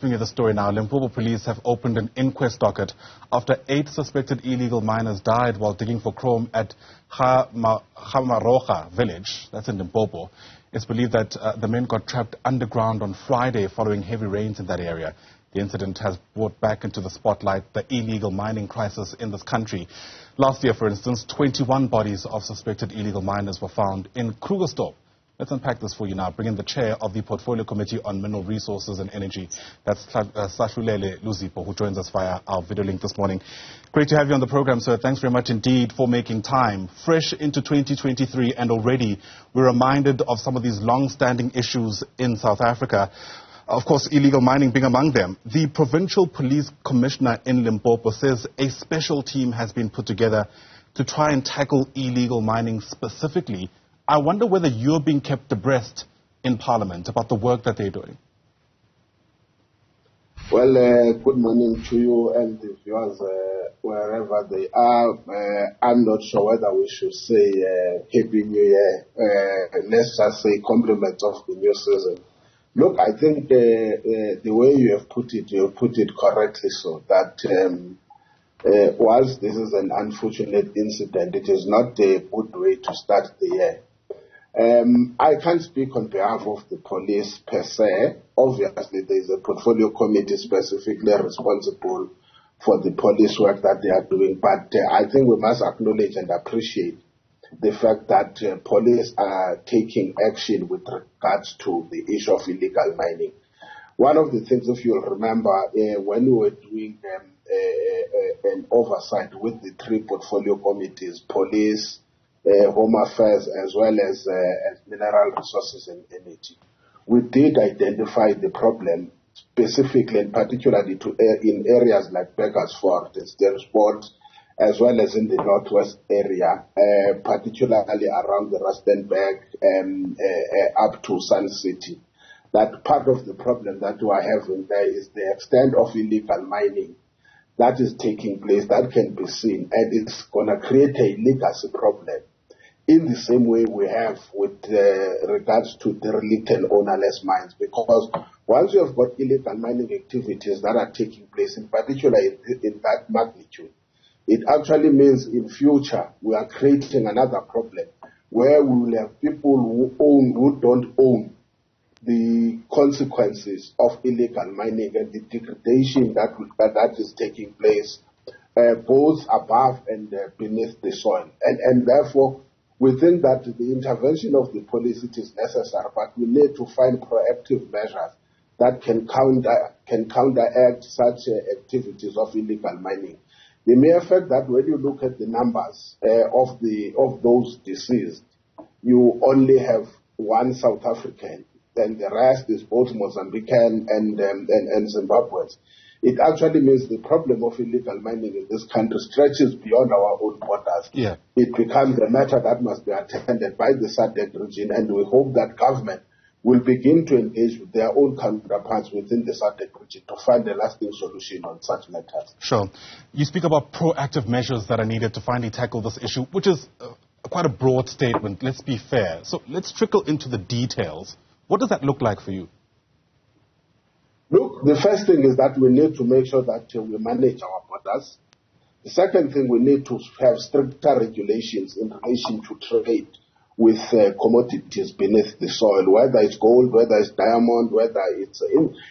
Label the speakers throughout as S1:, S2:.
S1: Bringing you the story now, Limpopo police have opened an inquest docket after 8 suspected illegal miners died while digging for chrome at Ga-Maroga village. That's in Limpopo. It's believed that the men got trapped underground on Friday following heavy rains in that area. The incident has brought back into the spotlight the illegal mining crisis in this country. Last year, for instance, 21 bodies of suspected illegal miners were found in Krugersdorp. Let's unpack this for you now. Bring in the chair of the Portfolio Committee on Mineral Resources and Energy. That's Sahlulele Luzipo, who joins us via our video link this morning. Great to have you on the program, sir. Thanks very much indeed for making time. Fresh into 2023, and already we're reminded of some of these long-standing issues in South Africa. Of course, illegal mining being among them. The Provincial Police Commissioner in Limpopo says a special team has been put together to try and tackle illegal mining specifically. I wonder whether you're being kept abreast in Parliament about the work that they're doing.
S2: Well, good morning to you and the viewers wherever they are. I'm not sure whether we should say Happy New Year. Let's just say compliments of the new season. Look, I think the way you have put it correctly, so that whilst this is an unfortunate incident, it is not a good way to start the year. I can't speak on behalf of the police per se. Obviously, there is a portfolio committee specifically responsible for the police work that they are doing. But I think we must acknowledge and appreciate the fact that police are taking action with regards to the issue of illegal mining. One of the things, if you'll remember, when we were doing an oversight with the 3 portfolio committees, police, Home Affairs, as well as Mineral Resources and Energy, we did identify the problem specifically and particularly in areas like Burgersfort and Stersport, as well as in the northwest area, particularly around the Rustenburg up to Sun City. That part of the problem that we are having there is the extent of illegal mining that is taking place, that can be seen, and it's going to create a legacy problem in the same way we have with regards to derelict and ownerless mines, because once you have got illegal mining activities that are taking place, in particular in that magnitude, it actually means in future we are creating another problem where we will have people who don't own the consequences of illegal mining and the degradation that is taking place both above and beneath the soil. And therefore, we think that the intervention of the police is necessary, but we need to find proactive measures that can counteract such activities of illegal mining. The mere fact that when you look at the numbers of those deceased, you only have 1 South African, and the rest is both Mozambican and Zimbabweans. It actually means the problem of illegal mining in this country stretches beyond our own borders.
S1: Yeah.
S2: It becomes a matter that must be attended by the SADC region, and we hope that government will begin to engage with their own counterparts within the SADC region to find a lasting solution on such matters.
S1: Sure. You speak about proactive measures that are needed to finally tackle this issue, which is quite a broad statement. Let's be fair. So let's trickle into the details. What does that look like for you?
S2: Look, the first thing is that we need to make sure that we manage our borders. The second thing, we need to have stricter regulations in relation to trade with commodities beneath the soil, whether it's gold, whether it's diamond, whether it's...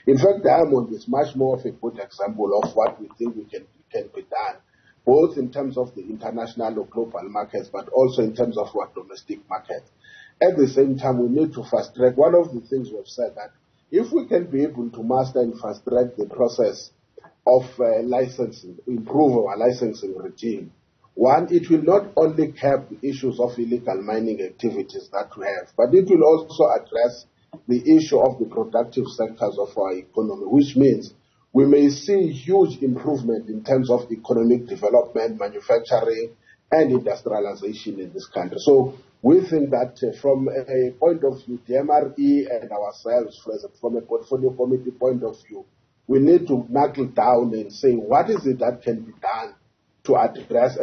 S2: In fact, diamond is much more of a good example of what we think can be done, both in terms of the international or global markets, but also in terms of our domestic markets. At the same time, we need to fast-track. One of the things we've said that if we can be able to master and fast-track the process of licensing, improve our licensing regime, one, it will not only curb the issues of illegal mining activities that we have, but it will also address the issue of the productive sectors of our economy, which means we may see huge improvement in terms of economic development, manufacturing, and industrialization in this country. So we think that from a point of view, the MRE and ourselves, from a portfolio committee point of view, we need to knuckle down and say what is it that can be done to address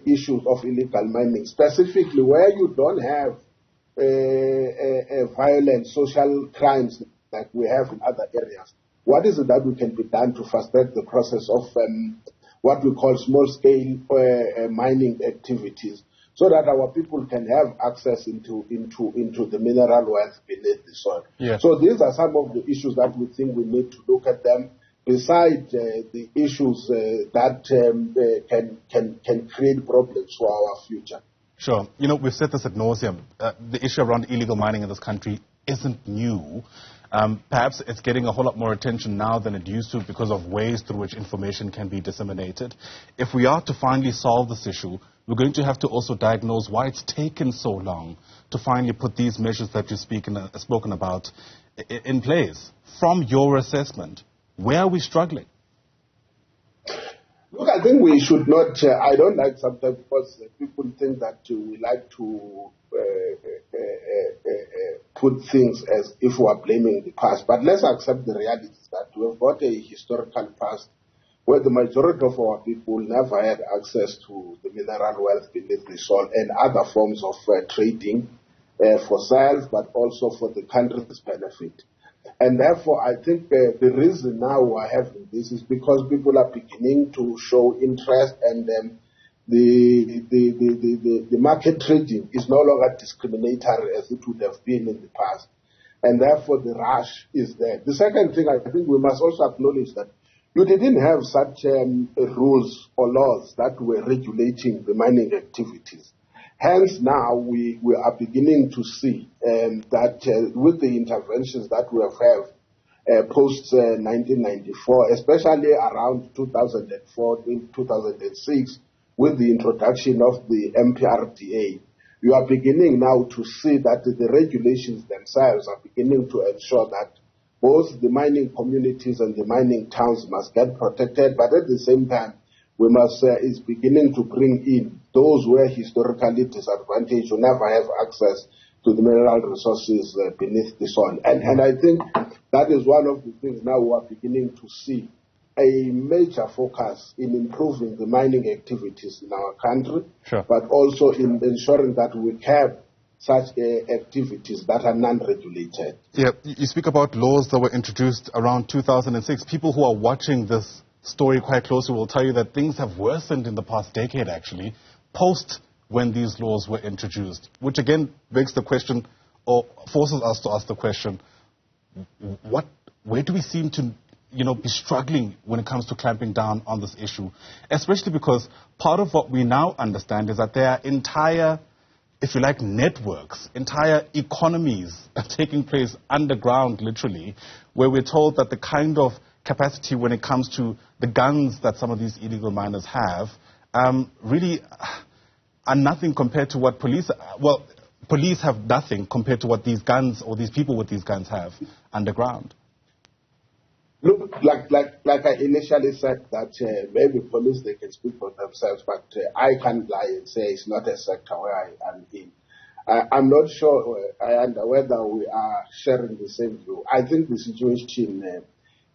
S2: issues of illegal mining, specifically where you don't have violent social crimes like we have in other areas. what is it that we can be done to fast-track the process of what we call small-scale mining activities, so that our people can have access into the mineral wealth beneath the soil.
S1: Yeah.
S2: So these are some of the issues that we think we need to look at them, besides the issues that can create problems for our future.
S1: Sure. You know, we've said this ad nauseum. The issue around illegal mining in this country isn't new. Perhaps it's getting a whole lot more attention now than it used to because of ways through which information can be disseminated. If we are to finally solve this issue, we're going to have to also diagnose why it's taken so long to finally put these measures that you've spoken about in place. From your assessment, where are we struggling?
S2: Look, I think we should not, I don't like sometimes because people think that we like to put things as if we are blaming the past. But let's accept the reality that we've got a historical past where the majority of our people never had access to the mineral wealth beneath the soil and other forms of trading for self, but also for the country's benefit. And therefore, I think the reason now we're having this is because people are beginning to show interest, and the market trading is no longer discriminatory as it would have been in the past. And therefore, the rush is there. The second thing, I think we must also acknowledge that you didn't have such rules or laws that were regulating the mining activities. Hence, now we are beginning to see that with the interventions that we have post-1994, especially around 2004 to 2006, with the introduction of the MPRDA, you are beginning now to see that the regulations themselves are beginning to ensure that both the mining communities and the mining towns must get protected, but at the same time, we must is beginning to bring in those who are historically disadvantaged, who never have access to the mineral resources beneath the soil. And I think that is one of the things now we are beginning to see a major focus in improving the mining activities in our country,
S1: sure,
S2: but also in ensuring that we have such activities that are non-regulated.
S1: Yeah, you speak about laws that were introduced around 2006. People who are watching this story quite closely will tell you that things have worsened in the past decade, actually, post when these laws were introduced, which again begs the question, or forces us to ask the question, where do we seem to be struggling when it comes to clamping down on this issue? Especially because part of what we now understand is that there are entire, if you like, networks, entire economies are taking place underground, literally, where we're told that the kind of capacity when it comes to the guns that some of these illegal miners have really are nothing compared to what police have nothing compared to what these guns or these people with these guns have underground.
S2: Look, like I initially said, that maybe police, they can speak for themselves, but I can't lie and say it's not a sector where I am in. I'm not sure whether we are sharing the same view. I think the situation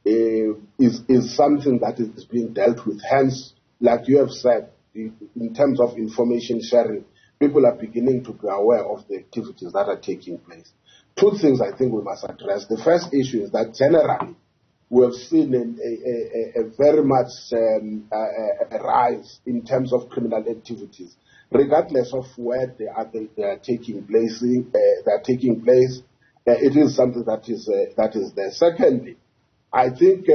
S2: is something that is being dealt with. Hence, like you have said, in terms of information sharing, people are beginning to be aware of the activities that are taking place. Two things I think we must address. The first issue is that generally, we have seen a very much a rise in terms of criminal activities, regardless of where they are taking place. It is something that is there. Secondly, I think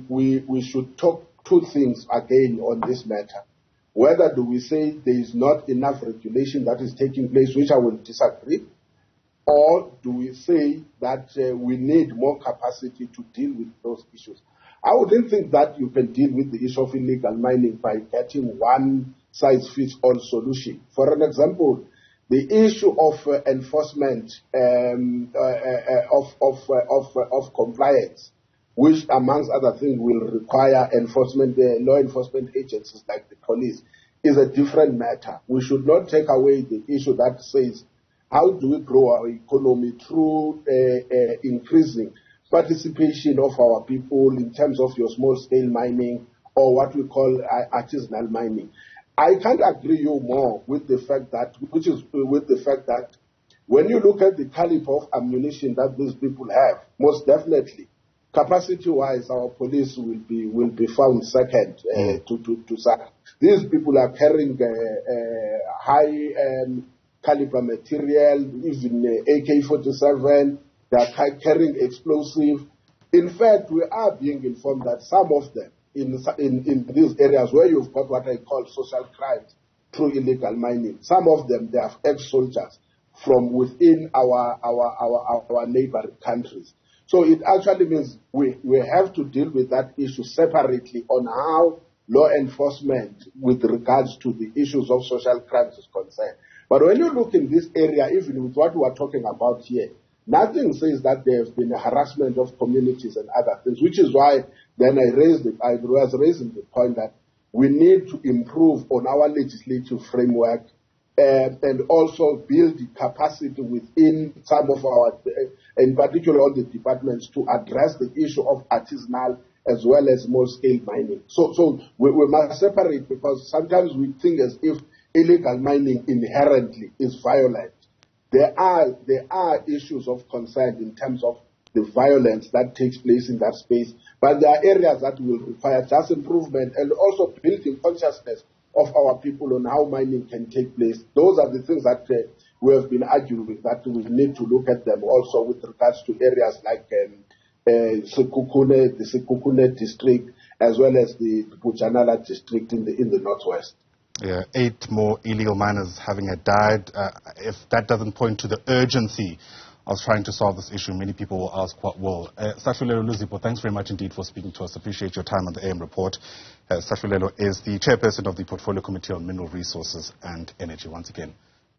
S2: we should talk two things again on this matter. Whether do we say there is not enough regulation that is taking place, which I will disagree, or do we say that we need more capacity to deal with those issues? I wouldn't think that you can deal with the issue of illegal mining by getting one-size-fits-all solution. For an example, the issue of enforcement of compliance, which, amongst other things, will require law enforcement agencies like the police, is a different matter. We should not take away the issue that says, how do we grow our economy through increasing participation of our people in terms of your small-scale mining or what we call artisanal mining? I can't agree you more with the fact that, when you look at the caliber of ammunition that these people have, most definitely, capacity-wise, our police will be found second to SAC. These people are carrying high caliber material, even AK-47. They are carrying explosive. In fact, we are being informed that some of them in these areas where you've got what I call social crimes through illegal mining, some of them they are ex-soldiers from within our neighboring countries. So it actually means we have to deal with that issue separately on how law enforcement with regards to the issues of social crimes is concerned. But when you look in this area, even with what we are talking about here, nothing says that there has been a harassment of communities and other things, which is why then I was raising the point that we need to improve on our legislative framework and also build the capacity within some of our, in particular all the departments, to address the issue of artisanal as well as small-scale mining. So we must separate, because sometimes we think as if illegal mining inherently is violent. There are issues of concern in terms of the violence that takes place in that space, but there are areas that will require just improvement and also building consciousness of our people on how mining can take place. Those are the things that we have been arguing that we need to look at them also with regards to areas like the Sekukune district as well as the Bujanala district in the northwest.
S1: Yeah, 8 more illegal miners having died. If that doesn't point to the urgency of trying to solve this issue, many people will ask what will. Sahlulele Luzipo, thanks very much indeed for speaking to us. Appreciate your time on the AM Report. Sahlulele is the chairperson of the Portfolio Committee on Mineral Resources and Energy. Once again,